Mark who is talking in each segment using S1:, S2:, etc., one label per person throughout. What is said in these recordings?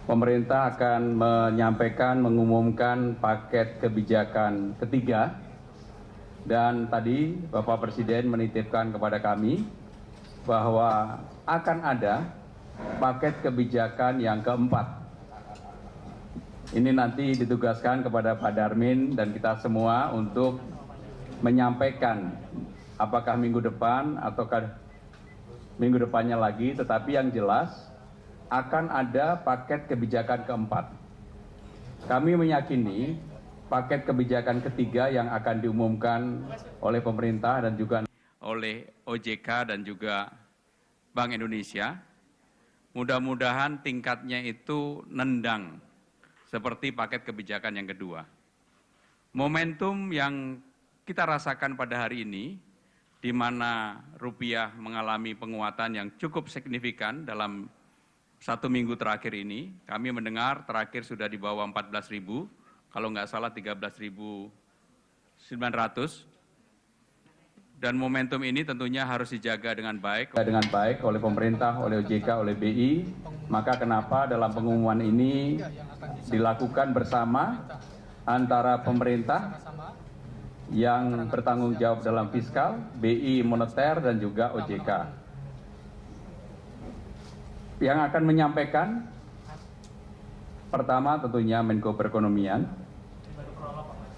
S1: pemerintah akan menyampaikan, mengumumkan paket kebijakan ketiga. Dan tadi Bapak Presiden menitipkan kepada kami bahwa akan ada paket kebijakan yang keempat. Ini nanti ditugaskan kepada Pak Darmin dan kita semua untuk menyampaikan apakah minggu depan ataukah minggu depannya lagi, tetapi yang jelas akan ada paket kebijakan keempat. Kami meyakini paket kebijakan ketiga yang akan diumumkan oleh pemerintah dan juga oleh OJK dan juga Bank Indonesia, mudah-mudahan tingkatnya itu nendang seperti paket kebijakan yang kedua. Momentum yang kita rasakan pada hari ini, di mana rupiah mengalami penguatan yang cukup signifikan dalam 1 minggu terakhir ini, kami mendengar terakhir sudah di bawah 14.000, kalau nggak salah 13.900. Dan momentum ini tentunya harus dijaga dengan baik oleh pemerintah, oleh OJK, oleh BI. Maka kenapa dalam pengumuman ini dilakukan bersama antara pemerintah yang bertanggung jawab dalam fiskal, BI moneter, dan juga OJK. Yang akan menyampaikan pertama tentunya Menko Perekonomian,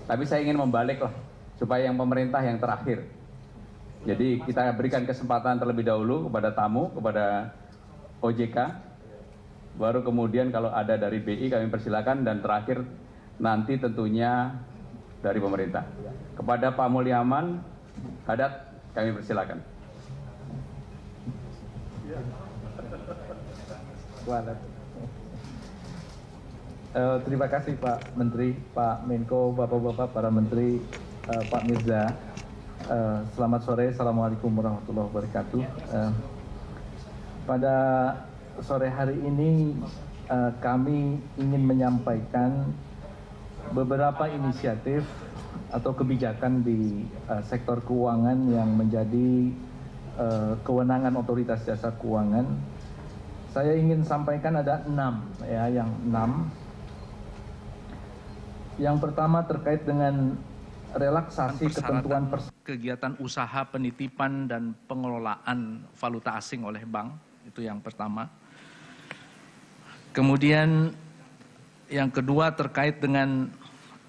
S1: tapi saya ingin membalik lah supaya yang pemerintah yang terakhir. Jadi kita berikan kesempatan terlebih dahulu kepada tamu, kepada OJK, baru kemudian kalau ada dari BI kami persilakan, dan terakhir nanti tentunya dari pemerintah. Kepada Pak Mulyaman Haddad kami persilakan.
S2: Terima kasih Pak Menteri, Pak Menko, Bapak-Bapak, para Menteri, Pak Mirza. Selamat sore, Assalamualaikum warahmatullahi wabarakatuh. Pada sore hari ini kami ingin menyampaikan beberapa inisiatif atau kebijakan di sektor keuangan yang menjadi kewenangan Otoritas Jasa Keuangan. Saya ingin sampaikan ada 6 ya, Yang pertama terkait dengan relaksasi ketentuan kegiatan usaha penitipan dan pengelolaan valuta asing oleh bank, itu yang pertama. Kemudian yang kedua terkait dengan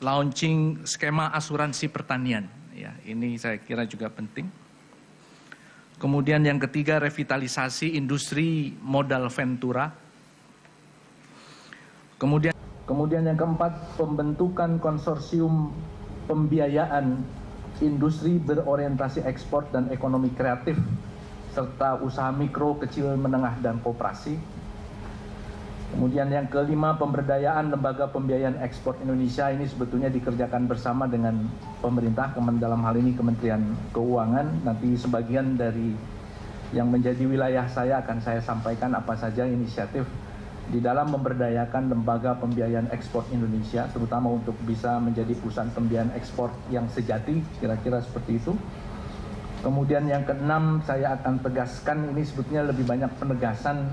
S2: launching skema asuransi pertanian, ya ini saya kira juga penting. Kemudian yang ketiga revitalisasi industri modal ventura. Kemudian yang keempat pembentukan konsorsium pembiayaan industri berorientasi ekspor dan ekonomi kreatif serta usaha mikro, kecil, menengah, dan koperasi. Kemudian yang kelima, pemberdayaan lembaga pembiayaan ekspor Indonesia. Ini sebetulnya dikerjakan bersama dengan pemerintah, dalam hal ini Kementerian Keuangan. Nanti sebagian dari yang menjadi wilayah saya akan saya sampaikan apa saja inisiatif di dalam memberdayakan lembaga pembiayaan ekspor Indonesia, terutama untuk bisa menjadi pusat pembiayaan ekspor yang sejati, kira-kira seperti itu. Kemudian yang keenam, saya akan tegaskan, ini sebetulnya lebih banyak penegasan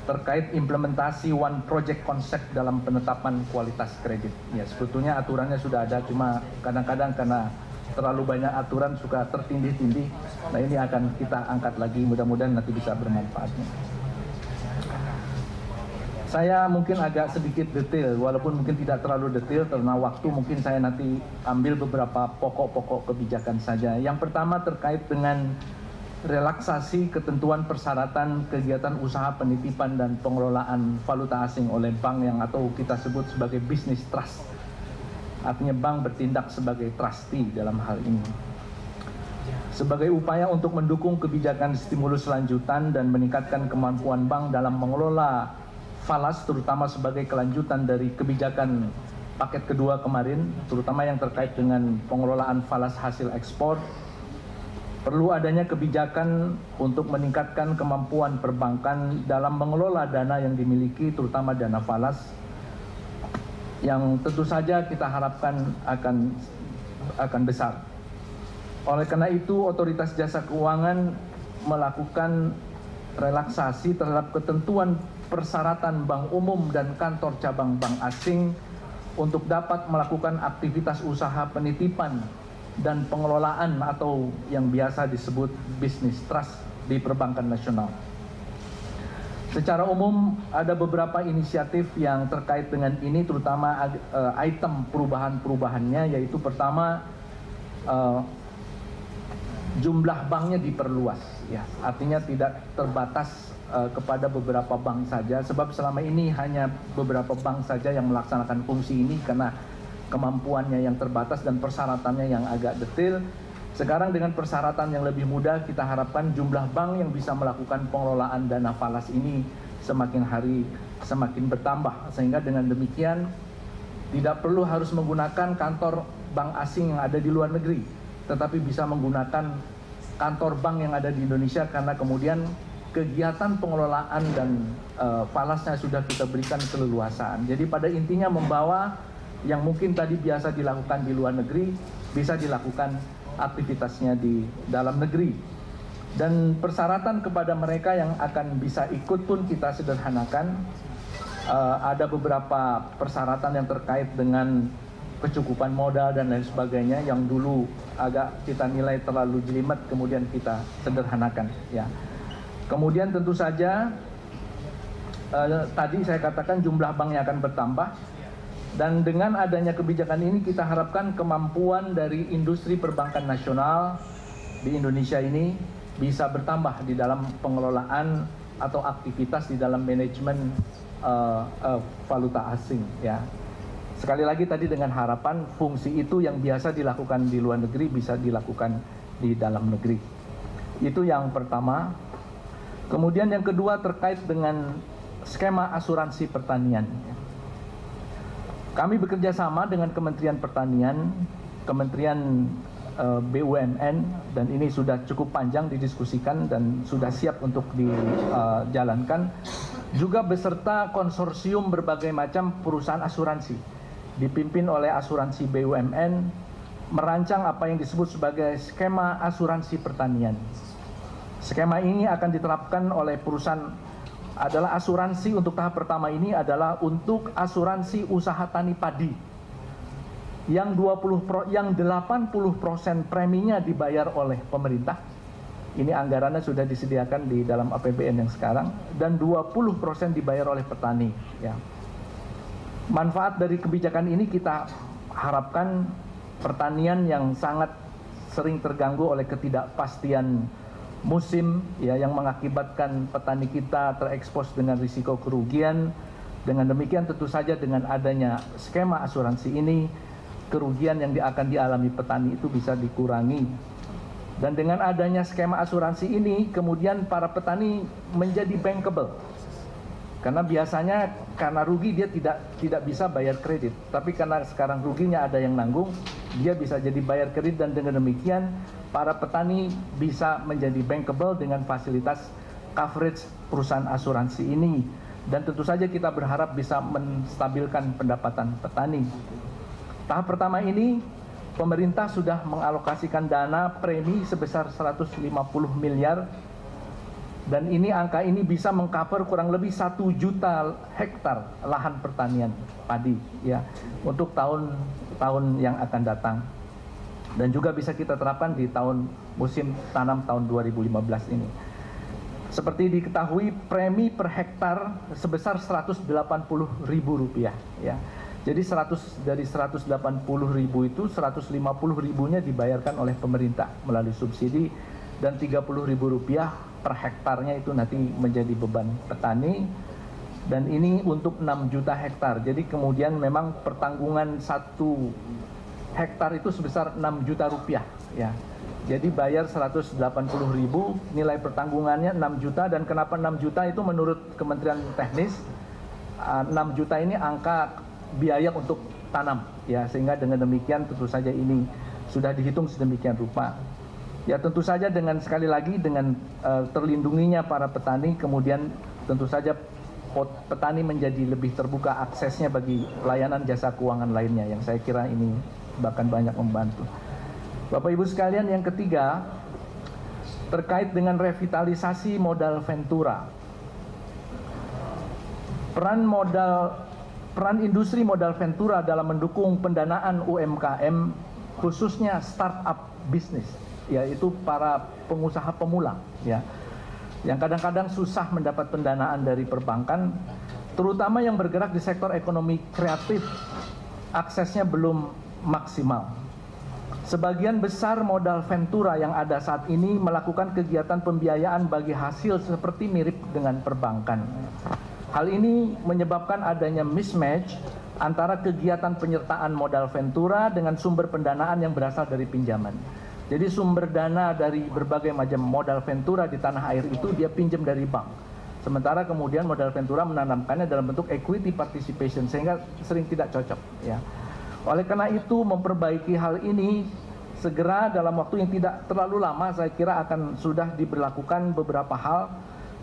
S2: terkait implementasi one project concept dalam penetapan kualitas kredit. Ya, sebetulnya aturannya sudah ada, cuma kadang-kadang karena terlalu banyak aturan suka tertindih-tindih. Nah, ini akan kita angkat lagi, mudah-mudahan nanti bisa bermanfaatnya. Saya mungkin agak sedikit detail, walaupun mungkin tidak terlalu detail karena waktu, mungkin saya nanti ambil beberapa pokok-pokok kebijakan saja. Yang pertama terkait dengan relaksasi ketentuan persyaratan kegiatan usaha penitipan dan pengelolaan valuta asing oleh bank yang atau kita sebut sebagai business trust. Artinya bank bertindak sebagai trustee dalam hal ini. Sebagai upaya untuk mendukung kebijakan stimulus lanjutan dan meningkatkan kemampuan bank dalam mengelola falas, terutama sebagai kelanjutan dari kebijakan paket kedua kemarin, terutama yang terkait dengan pengelolaan falas hasil ekspor. Perlu adanya kebijakan untuk meningkatkan kemampuan perbankan dalam mengelola dana yang dimiliki, terutama dana falas, yang tentu saja kita harapkan akan besar. Oleh karena itu, Otoritas Jasa Keuangan melakukan relaksasi terhadap ketentuan persyaratan bank umum dan kantor cabang bank asing untuk dapat melakukan aktivitas usaha penitipan dan pengelolaan atau yang biasa disebut business trust di perbankan nasional. Secara umum ada beberapa inisiatif yang terkait dengan ini, terutama item perubahan-perubahannya, yaitu pertama jumlah banknya diperluas, ya, artinya tidak terbatas kepada beberapa bank saja, sebab selama ini hanya beberapa bank saja yang melaksanakan fungsi ini karena kemampuannya yang terbatas dan persyaratannya yang agak detail. Sekarang dengan persyaratan yang lebih mudah, kita harapkan jumlah bank yang bisa melakukan pengelolaan dana falas ini semakin hari semakin bertambah, sehingga dengan demikian tidak perlu harus menggunakan kantor bank asing yang ada di luar negeri, tetapi bisa menggunakan kantor bank yang ada di Indonesia, karena kemudian kegiatan pengelolaan dan falasnya sudah kita berikan keleluasaan. Jadi pada intinya membawa yang mungkin tadi biasa dilakukan di luar negeri bisa dilakukan aktivitasnya di dalam negeri. Dan persyaratan kepada mereka yang akan bisa ikut pun kita sederhanakan. Ada beberapa persyaratan yang terkait dengan kecukupan modal dan lain sebagainya yang dulu agak kita nilai terlalu jelimet, kemudian kita sederhanakan, ya. Kemudian tentu saja tadi saya katakan jumlah banknya akan bertambah. Dan dengan adanya kebijakan ini kita harapkan kemampuan dari industri perbankan nasional di Indonesia ini bisa bertambah di dalam pengelolaan atau aktivitas di dalam manajemen valuta asing, ya. Sekali lagi tadi dengan harapan fungsi itu yang biasa dilakukan di luar negeri bisa dilakukan di dalam negeri. Itu yang pertama. Kemudian yang kedua terkait dengan skema asuransi pertanian. Kami bekerja sama dengan Kementerian Pertanian, Kementerian BUMN, dan ini sudah cukup panjang didiskusikan dan sudah siap untuk dijalankan, juga beserta konsorsium berbagai macam perusahaan asuransi, dipimpin oleh asuransi BUMN, merancang apa yang disebut sebagai skema asuransi pertanian. Skema ini akan diterapkan oleh perusahaan, adalah asuransi untuk tahap pertama ini adalah untuk asuransi usaha tani padi yang 80% preminya dibayar oleh pemerintah. Ini anggarannya sudah disediakan di dalam APBN yang sekarang, dan 20% dibayar oleh petani, ya. Manfaat dari kebijakan ini kita harapkan pertanian yang sangat sering terganggu oleh ketidakpastian musim, ya, yang mengakibatkan petani kita terekspos dengan risiko kerugian. Dengan demikian tentu saja dengan adanya skema asuransi ini, kerugian yang akan dialami petani itu bisa dikurangi. Dan dengan adanya skema asuransi ini, kemudian para petani menjadi bankable. Karena biasanya karena rugi dia tidak bisa bayar kredit, tapi karena sekarang ruginya ada yang nanggung, dia bisa jadi bayar kredit, dan dengan demikian para petani bisa menjadi bankable dengan fasilitas coverage perusahaan asuransi ini. Dan tentu saja kita berharap bisa menstabilkan pendapatan petani. Tahap pertama ini pemerintah sudah mengalokasikan dana premi sebesar 150 miliar. Dan ini angka ini bisa mengcover kurang lebih 1 juta hektar lahan pertanian padi, ya, untuk tahun yang akan datang. Dan juga bisa kita terapkan di tahun musim tanam tahun 2015 ini. Seperti diketahui, premi per hektar sebesar Rp180.000, ya. Jadi dari 180.000 itu 150.000-nya dibayarkan oleh pemerintah melalui subsidi, dan Rp30.000 per hektarnya itu nanti menjadi beban petani. Dan ini untuk 6 juta hektar. Jadi kemudian memang pertanggungan 1 hektar itu sebesar Rp6 juta, ya. Jadi bayar 180.000, nilai pertanggungannya 6 juta. Dan kenapa 6 juta itu menurut Kementerian Teknis, 6 juta ini angka biaya untuk tanam, ya, sehingga dengan demikian tentu saja ini sudah dihitung sedemikian rupa. Ya, tentu saja dengan sekali lagi dengan terlindunginya para petani, kemudian tentu saja petani menjadi lebih terbuka aksesnya bagi layanan jasa keuangan lainnya, yang saya kira ini bahkan banyak membantu. Bapak Ibu sekalian, yang ketiga terkait dengan revitalisasi modal Ventura. Peran industri modal ventura dalam mendukung pendanaan UMKM, khususnya startup bisnis, yaitu para pengusaha pemula, ya, yang kadang-kadang susah mendapat pendanaan dari perbankan, terutama yang bergerak di sektor ekonomi kreatif, aksesnya belum maksimal. Sebagian besar modal ventura yang ada saat ini melakukan kegiatan pembiayaan bagi hasil seperti mirip dengan perbankan. Hal ini menyebabkan adanya mismatch antara kegiatan penyertaan modal ventura dengan sumber pendanaan yang berasal dari pinjaman. Jadi sumber dana dari berbagai macam modal ventura di tanah air itu dia pinjam dari bank. Sementara kemudian modal ventura menanamkannya dalam bentuk equity participation, sehingga sering tidak cocok, ya. Oleh karena itu, memperbaiki hal ini segera dalam waktu yang tidak terlalu lama, saya kira akan sudah diberlakukan beberapa hal,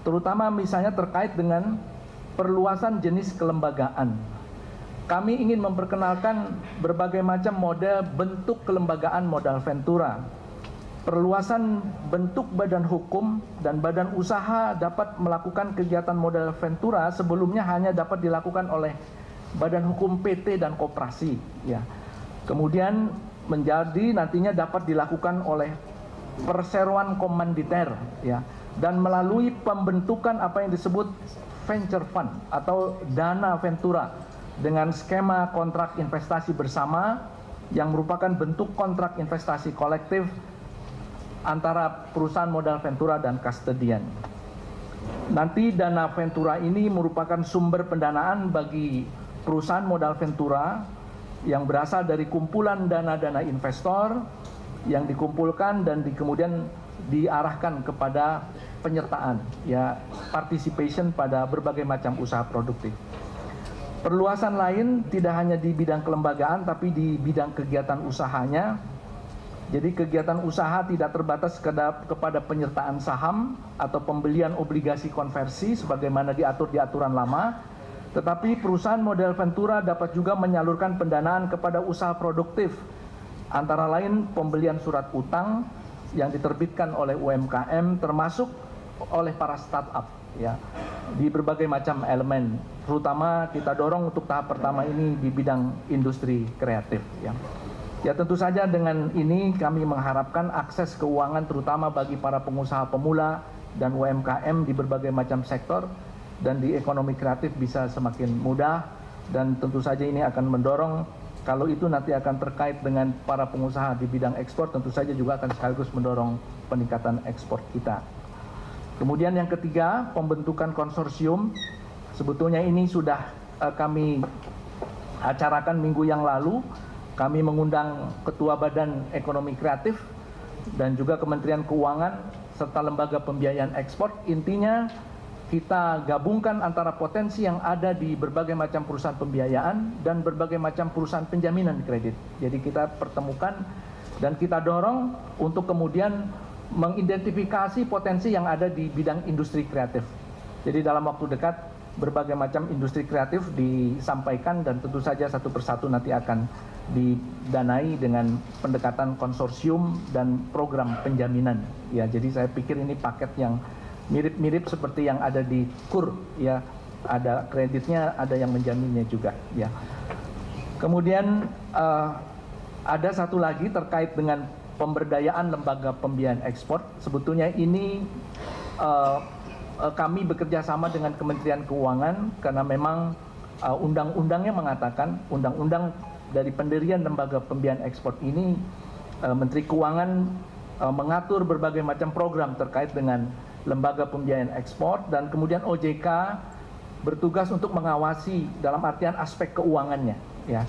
S2: terutama misalnya terkait dengan perluasan jenis kelembagaan. Kami ingin memperkenalkan berbagai macam model bentuk kelembagaan modal ventura. Perluasan bentuk badan hukum dan badan usaha dapat melakukan kegiatan modal ventura sebelumnya hanya dapat dilakukan oleh badan hukum PT dan koperasi, ya. Kemudian menjadi nantinya dapat dilakukan oleh perseroan komanditer, ya, dan melalui pembentukan apa yang disebut venture fund atau dana ventura dengan skema kontrak investasi bersama yang merupakan bentuk kontrak investasi kolektif antara perusahaan modal ventura dan kastedian. Nanti dana ventura ini merupakan sumber pendanaan bagi perusahaan modal ventura yang berasal dari kumpulan dana-dana investor yang dikumpulkan dan kemudian diarahkan kepada penyertaan, ya, participation pada berbagai macam usaha produktif. Perluasan lain tidak hanya di bidang kelembagaan tapi di bidang kegiatan usahanya. Jadi kegiatan usaha tidak terbatas kepada penyertaan saham atau pembelian obligasi konversi sebagaimana diatur di aturan lama, tetapi perusahaan modal ventura dapat juga menyalurkan pendanaan kepada usaha produktif, antara lain pembelian surat utang yang diterbitkan oleh UMKM termasuk oleh para startup, ya, di berbagai macam elemen, terutama kita dorong untuk tahap pertama ini di bidang industri kreatif, ya. Ya, tentu saja dengan ini kami mengharapkan akses keuangan terutama bagi para pengusaha pemula dan UMKM di berbagai macam sektor dan di ekonomi kreatif bisa semakin mudah, dan tentu saja ini akan mendorong, kalau itu nanti akan terkait dengan para pengusaha di bidang ekspor, tentu saja juga akan sekaligus mendorong peningkatan ekspor kita. Kemudian yang ketiga, pembentukan konsorsium. Sebetulnya ini sudah kami acarakan minggu yang lalu. Kami mengundang Ketua Badan Ekonomi Kreatif dan juga Kementerian Keuangan serta Lembaga Pembiayaan Ekspor. Intinya kita gabungkan antara potensi yang ada di berbagai macam perusahaan pembiayaan dan berbagai macam perusahaan penjaminan kredit. Jadi kita pertemukan dan kita dorong untuk kemudian mengidentifikasi potensi yang ada di bidang industri kreatif. Jadi dalam waktu dekat berbagai macam industri kreatif disampaikan dan tentu saja satu persatu nanti akan didanai dengan pendekatan konsorsium dan program penjaminan. Ya, jadi saya pikir ini paket yang mirip-mirip seperti yang ada di KUR, ya, ada kreditnya, ada yang menjaminnya juga, ya. Kemudian ada satu lagi terkait dengan pemberdayaan lembaga pembiayaan ekspor. Sebetulnya ini kami bekerja sama dengan Kementerian Keuangan karena memang undang-undangnya mengatakan, undang-undang dari pendirian lembaga pembiayaan ekspor ini, Menteri Keuangan mengatur berbagai macam program terkait dengan lembaga pembiayaan ekspor, dan kemudian OJK bertugas untuk mengawasi dalam artian aspek keuangannya, ya.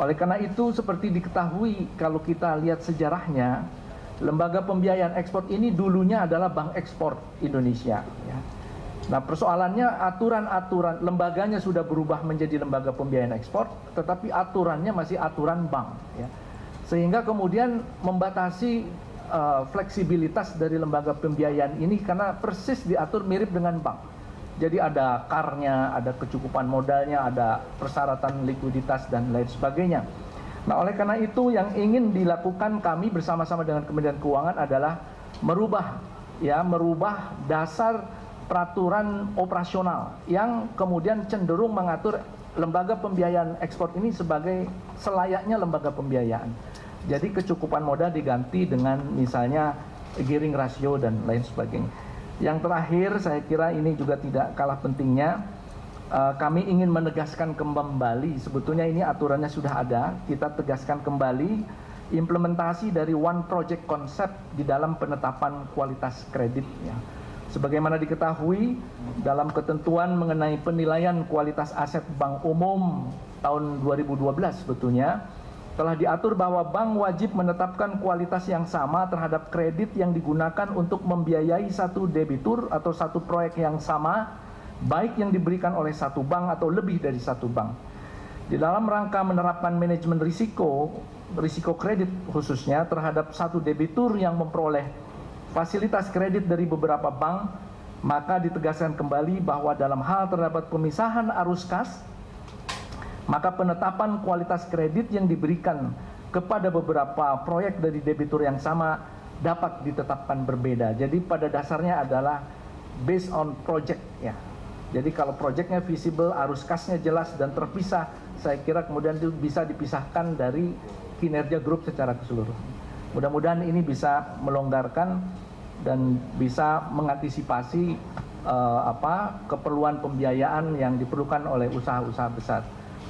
S2: Oleh karena itu, seperti diketahui kalau kita lihat sejarahnya, lembaga pembiayaan ekspor ini dulunya adalah Bank Ekspor Indonesia, ya. Nah, persoalannya aturan-aturan lembaganya sudah berubah menjadi lembaga pembiayaan ekspor, tetapi aturannya masih aturan bank, ya. Sehingga kemudian membatasi fleksibilitas dari lembaga pembiayaan ini karena persis diatur mirip dengan bank. Jadi ada CAR-nya, ada kecukupan modalnya, ada persyaratan likuiditas dan lain sebagainya. Nah, oleh karena itu yang ingin dilakukan kami bersama-sama dengan Kementerian Keuangan adalah merubah dasar peraturan operasional yang kemudian cenderung mengatur lembaga pembiayaan ekspor ini sebagai selayaknya lembaga pembiayaan. Jadi kecukupan modal diganti dengan misalnya gearing ratio dan lain sebagainya. Yang terakhir, saya kira ini juga tidak kalah pentingnya, kami ingin menegaskan kembali, sebetulnya ini aturannya sudah ada, kita tegaskan kembali implementasi dari one project concept di dalam penetapan kualitas kredit. Ya. Sebagaimana diketahui dalam ketentuan mengenai penilaian kualitas aset bank umum tahun 2012 sebetulnya telah diatur bahwa bank wajib menetapkan kualitas yang sama terhadap kredit yang digunakan untuk membiayai satu debitur atau satu proyek yang sama, baik yang diberikan oleh satu bank atau lebih dari satu bank. Di dalam rangka menerapkan manajemen risiko kredit khususnya terhadap satu debitur yang memperoleh fasilitas kredit dari beberapa bank, maka ditegaskan kembali bahwa dalam hal terdapat pemisahan arus kas, maka penetapan kualitas kredit yang diberikan kepada beberapa proyek dari debitur yang sama dapat ditetapkan berbeda. Jadi pada dasarnya adalah based on project ya. Jadi kalau proyeknya visible, arus kasnya jelas dan terpisah, saya kira kemudian itu bisa dipisahkan dari kinerja grup secara keseluruhan. Mudah-mudahan ini bisa melonggarkan dan bisa mengantisipasi keperluan pembiayaan yang diperlukan oleh usaha-usaha besar.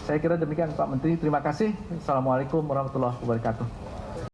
S2: Saya kira demikian Pak Menteri. Terima kasih. Assalamualaikum warahmatullahi wabarakatuh.